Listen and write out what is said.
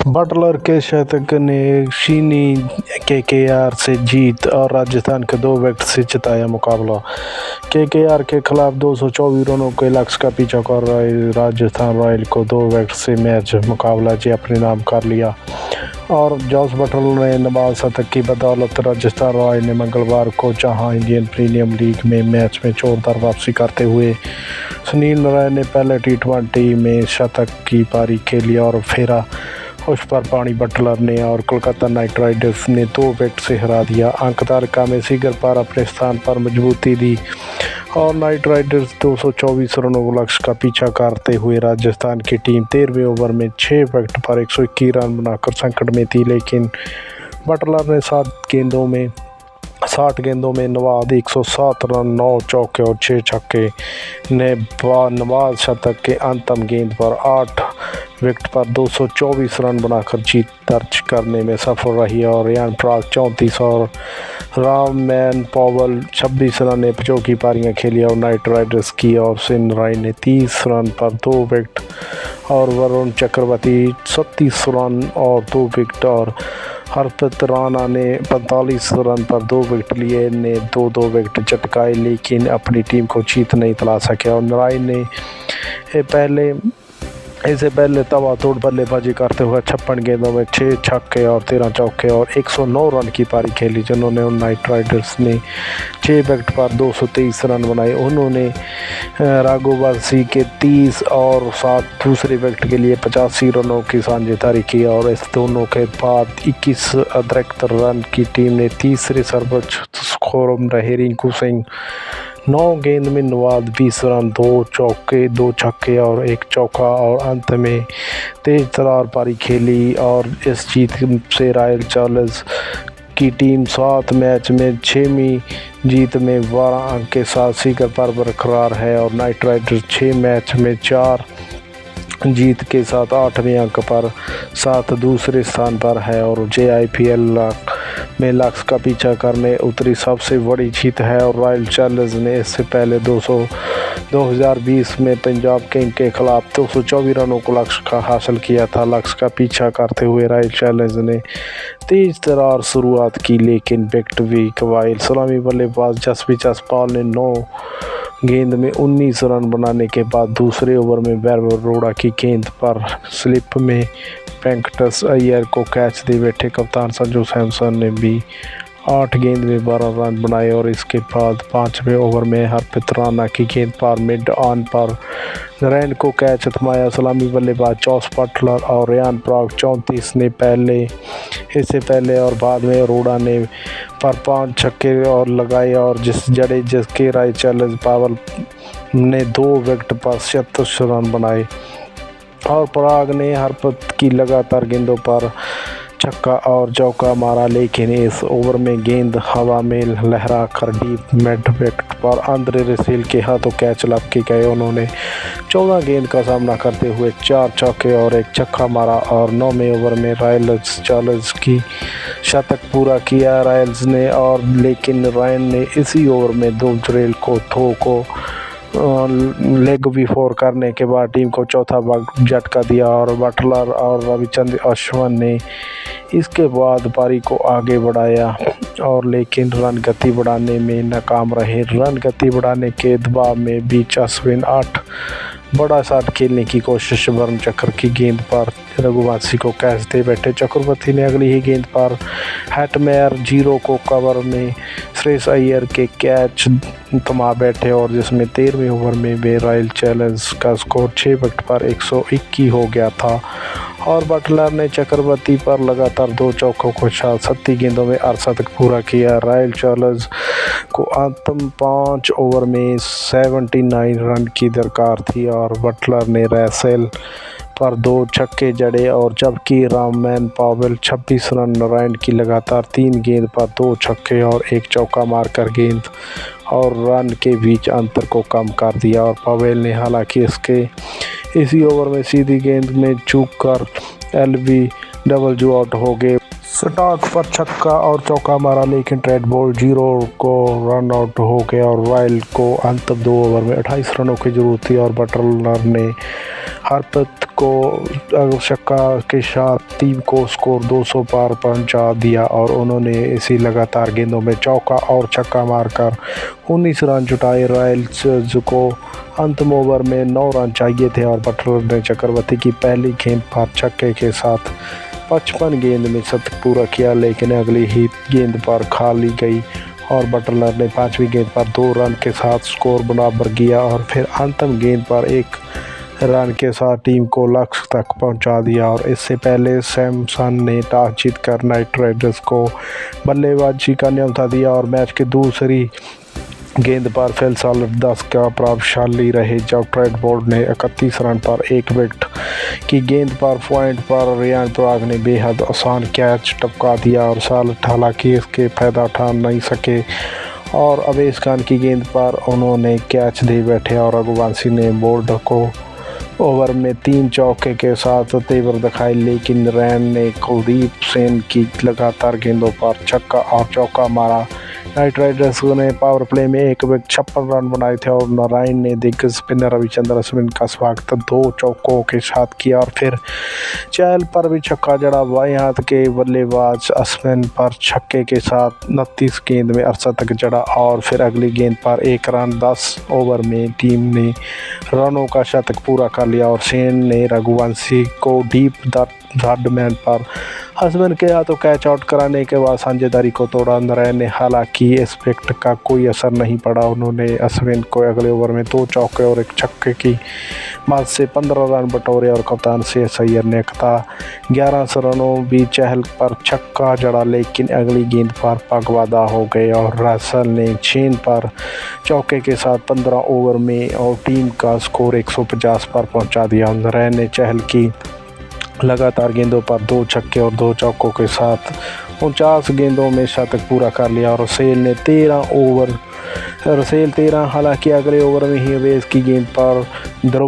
Buttler के शतक ने चीनी केकेआर से जीत और राजस्थान के 2 विकेट से जिताया मुकाबला। केकेआर के खिलाफ 224 रनों के लक्ष्य का पीछा कर रहे राजस्थान रॉयल को 2 विकेट से मैच मुकाबला जी अपने नाम कर लिया और जॉस बटलर ने नवाज शतक की बदौलत राजस्थान रॉयल ने मंगलवार को जहां इंडियन प्रीमियर लीग में मैच में जोरदार वापसी करते हुए सुनील नारायण ने पहले T20 में शतक की पारी खेली और फेरा उस पर पानी बटलर ने और कोलकाता नाइट राइडर्स ने 2 विकेट से हरा दिया। अंक तालिका में सीगर पर अपने स्थान पर मजबूती दी और नाइट राइडर्स 224 रनों के लक्ष्य का पीछा करते हुए राजस्थान की टीम 13वें ओवर में 6 विकेट पर 121 रन बनाकर संकट में थी, लेकिन बटलर ने 60 गेंदों में नवाज 107 रन 9 चौके और 6 छक्के ने नवाज शतक के अंतिम गेंद पर 8 विकेट पर 224 रन बनाकर जीत दर्ज करने में सफल रही और रियान पराग 34 और राममैन पॉवल 26 रन ने 50 पारियां खेली और नाइट राइडर्स की ओर से नारायण ने 30 रन पर 2 विकेट और वरुण चक्रवर्ती 37 रन और 2 विकेट और हरप्रीत राणा ने 45 रन पर 2 विकेट लिए ने 2-2 विकेट चटकाए, लेकिन अपनी टीम को जीत नहीं दिला सके और नारायण ने इससे पहले तबातोड़ बल्लेबाजी करते हुए 56 गेंदों में 6 छक्के और 13 चौके और 109 रन की पारी खेली, जिन्होंने नाइट राइडर्स ने 6 विकेट पर 223 रन बनाए। उन्होंने राघोवंशी के 30 और 7 दूसरे विकेट के लिए 85 रनों की साझेदारी की और इस दोनों के बाद 21 अतिरिक्त रन की टीम ने तीसरे सर्वोच्च स्कोर रहे रिंकू सिंह 9 गेंद में नवाज 20 रन 2 चौके 2 छक्के और 1 चौका और अंत में तेज तरार पारी खेली और इस जीत से रॉयल चैलेंजर्स की टीम 7 मैच में 6वीं जीत में 12 अंक के साथ सीकर पर बरकरार है और नाइट राइडर्स 6 मैच में 4 जीत के साथ 8वें अंक पर साथ दूसरे स्थान पर है और JIPL में लक्ष्य का पीछा करने उतरी सबसे बड़ी जीत है और रॉयल चैलेंजर्स ने इससे पहले 2020 में पंजाब किंग के खिलाफ 224 रनों को लक्ष्य का हासिल किया था। लक्ष्य का पीछा करते हुए रॉयल चैलेंजर्स ने तेज तरार शुरुआत की, लेकिन विकेट भी गंवाए। सलामी बल्लेबाज जसप्रीत जसपाल ने 9 गेंद में 19 रन बनाने के बाद दूसरे ओवर में वैभव अरोड़ा की गेंद पर स्लिप में वेंकटेश अय्यर को कैच दे बैठे कप्तान संजू सैमसन ने भी 8 गेंद में 12 रन बनाए और इसके बाद 5वें ओवर में हरप्रीत राणा की गेंद पर मिड ऑन पर नारायण को कैच थमाया। सलामी बल्लेबाज जॉस बटलर और रियान पराग 34 ने इससे पहले और बाद में अरोड़ा ने पर 5 छक्के और लगाए और जिसके रॉयल चैलेंजर्स पावल ने 2 विकेट पर 37 रन बनाए और पराग ने हरप्रीत की लगातार गेंदों पर छक्का और चौका मारा, लेकिन इस ओवर में गेंद हवा में लहरा कर डीप मिड विकेट पर आंद्रे रसेल के हाथों कैच लपके गए। उन्होंने 14 गेंद का सामना करते हुए 4 चौके और 1 छक्का मारा और 9वें ओवर में रॉयल चैलेंजर्स की शतक पूरा किया रॉयल्स ने और लेकिन नारायण ने इसी ओवर में 2 जुरेल को थो को लेग बिफोर करने के बाद टीम को चौथा झटका दिया और बटलर और रविचंद्र अश्विन ने इसके बाद पारी को आगे बढ़ाया और लेकिन रन गति बढ़ाने में नाकाम रहे। रन गति बढ़ाने के दबाव में बीच अश्विन 8 बड़ा शॉट खेलने की कोशिश वरुण चक्र की गेंद पर रघुवंशी को कैच दे बैठे। चक्रवर्ती ने अगली ही गेंद पर हेटमेयर 0 को कवर में श्रेयस अय्यर के कैच थमा बैठे और जिसमें 13वें ओवर में वे रॉयल चैलेंजर्स का स्कोर 6 विकेट पर 121 हो गया था और बटलर ने चक्रवर्ती पर लगातार 2 चौकों के साथ 37 गेंदों में 68 तक पूरा किया। रॉयल चैलेंजर्स को अंतिम 5 ओवर में 79 रन की दरकार थी और बटलर ने रसेल पर 2 छक्के जड़े और जबकि राममैन पॉवल 26 रन नारायण की लगातार 3 गेंद पर 2 छक्के और 1 चौका मारकर गेंद और रन के बीच अंतर को कम कर दिया और पॉवल ने हालांकि इसी ओवर में सीधी गेंद में चूक कर LBW आउट हो गए। स्टॉक पर छक्का और चौका मारा, लेकिन ट्रेड बॉल 0 को रन आउट हो गया और रॉयल को अंतिम 2 ओवर में 28 रनों की जरूरत थी और बटलर ने हरप्रीत को छक्का के साथ टीम को स्कोर 200 पार पहुंचा दिया और उन्होंने इसी लगातार गेंदों में चौका और छक्का मारकर 19 रन जुटाए। रॉयल्स को अंतिम ओवर में 9 रन चाहिए थे और बटलर ने चक्रवर्ती की पहली गेंद पर छक्के के साथ 55 गेंद में शतक पूरा किया, लेकिन अगली ही गेंद पर खा ली गई और बटलर ने 5वीं गेंद पर 2 रन के साथ स्कोर बराबर किया और फिर अंतिम गेंद पर 1 रन के साथ टीम को लक्ष्य तक पहुंचा दिया। और इससे पहले सैमसन ने टॉस जीतकर नाइट राइडर्स को बल्लेबाजी का न्योता दिया और मैच की दूसरी गेंद पर फिल साल्ट 10 का प्रभावशाली रहे, जब ट्रेड बोर्ड ने 31 रन पर 1 विकेट की गेंद पर पॉइंट पर रियान पराग ने बेहद आसान कैच टपका दिया और साल्ट हालांकि इसके फायदा उठा नहीं सके और अवेश खान की गेंद पर उन्होंने कैच दे बैठे और रघुवंशी ने बोर्ड को ओवर में 3 चौके के साथ तेवर दिखाए, लेकिन रैन ने कुलदीप सेन की लगातार गेंदों पर छक्का और चौका मारा। नाइट राइडर्स ने पावर प्ले में 1 विकेट 56 रन बनाए थे और नारायण ने दिग्गज स्पिनर रविचंद्रन अश्विन का स्वागत 2 चौकों के साथ किया और फिर चहल पर भी छक्का जड़ा। बाएं हाथ के बल्लेबाज अश्विन पर छक्के के साथ 29 गेंद में 68 जड़ा और फिर अगली गेंद पर 1 रन 10 ओवर में टीम ने रनों का शतक पूरा कर लिया और सेन ने रघुवंशी को डीप थर्ड मैन पर अश्विन के हाथों कैच आउट कराने के बाद साझेदारी को तोड़ा। नारायण ने हालांकि इस विकेट का कोई असर नहीं पड़ा, उन्होंने अश्विन को अगले ओवर में 2 चौके और 1 छक्के की मदद से 15 रन बटोरे और कप्तान श्रेयस अय्यर ने 11 रनों भी चहल पर छक्का जड़ा, लेकिन अगली गेंद पर पगवादा हो गए और रसल ने चेन पर चौके के साथ 15 ओवर में और टीम का स्कोर 150 पर पहुंचा दिया। नारायण ने चहल की लगातार गेंदों पर 2 छक्के और 2 चौकों के साथ 49 गेंदों में शतक पूरा कर लिया और रसेल ने 13 हालांकि अगले ओवर में ही अवेश की गेंद पर